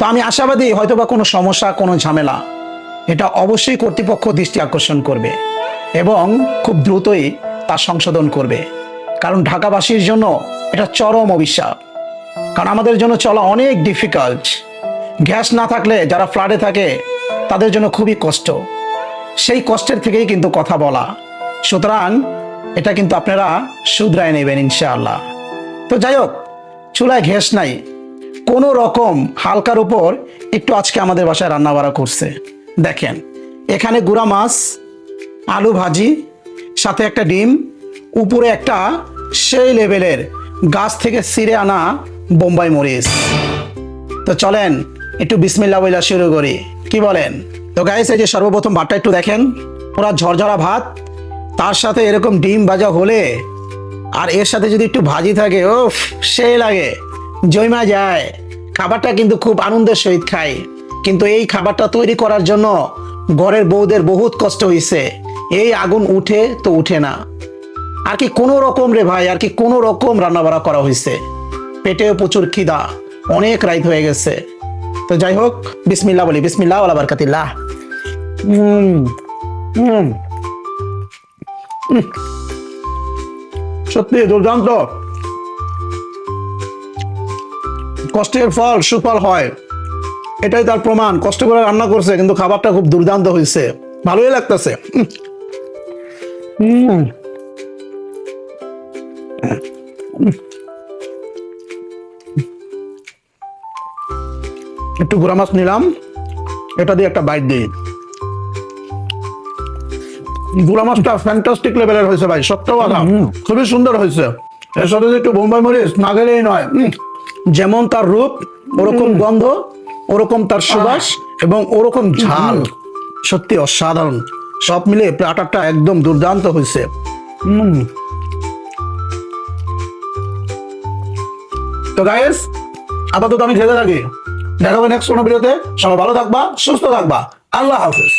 আমি আশাবাদী হয়তোবা কোনো সমস্যা, কোনো ঝামেলা, এটা অবশ্যই কর্তৃপক্ষ দৃষ্টি আকর্ষণ করবে এবং খুব দ্রুতই তা সংশোধন করবে। কারণ ঢাকাবাসীর জন্য এটা চরম অভিশাপ। কারণ আমাদের জন্য চলা অনেক ডিফিকাল্ট। গ্যাস না থাকলে যারা ফ্ল্যাটে থাকে তাদের জন্য খুবই কষ্ট। সেই কষ্টের থেকেই কিন্তু কথা বলা। সুতরাং এটা কিন্তু আপনারা শুধরায় নেবেন ইনশাআল্লাহ। তো যাই হোক, চুলায় গ্যাস নাই, কোনো রকম হালকার উপর একটু আজকে আমাদের বাসায় রান্না বাড়া করছে। দেখেন এখানে গুঁড়া মাছ, আলু ভাজি, সাথে একটা ডিম, উপরে একটা সেই লেভেলের গাছ থেকে ছিঁড়ে আনা বোম্বাই মরিচ। তো চলেন একটু বিসমিল্লাহ বইলা শুরু করি, কি বলেন? তো গাইস, এই যে সর্বপ্রথম ভাতটা একটু দেখেন, পুরা ঝরঝরা ভাত, তার সাথে এরকম ডিম ভাজা হলে আর এর সাথে যদি একটু ভাজি থাকে, ওফ সেই লাগে, জমা যায়। খাবারটা কিন্তু খুব আনন্দের সহিত খাই, কিন্তু এই খাবারটা তৈরি করার জন্য ঘরের বউদের বহুত কষ্ট হয়েছে। এই আগুন উঠে তো উঠে না, আর কি কোনো রকম রে ভাই, আর কি কোনো রকম রান্না বাড়া করা হয়েছে। পেটেও প্রচুর খিদা, অনেক রাত হয়ে গেছে। তো যাই হোক, বিসমিল্লাহ বলি, বিসমিল্লাহ ওয়ালা বারাকাতিল্লাহ। সত্যি দুর্দান্ত। কষ্টের ফল সুফল হয়, এটাই তার প্রমাণ। কষ্ট করে রান্না করছে কিন্তু খাবারটা খুব দুর্দান্ত হয়েছে, ভালোই লাগতেছে। একটু গুঁড়া মাছ নিলাম, এটা দিয়ে একটা বাইট দিই। গুঁড়া মাছটা ফ্যান্টাস্টিক লেভেলের হয়েছে ভাই, সত্য কথা, খুবই সুন্দর হয়েছে। এর সাথে একটু বোম্বাই মরিচ না গেলেই নয়। যেমন তার রূপ, ওরকম গন্ধ, ওরকম তার সুবাস এবং ওরকম ঝাল, সত্যি অসাধারণ। সব মিলে প্ল্যাটারটা একদম দুর্দান্ত হয়েছে। তো গাইস, আপাতত আমি খেতে থাকি, দেখাবো নেক্সট কোনো ভিডিওতে। সবাই ভালো থাকবা, সুস্থ থাকবা, আল্লাহ হাফেজ।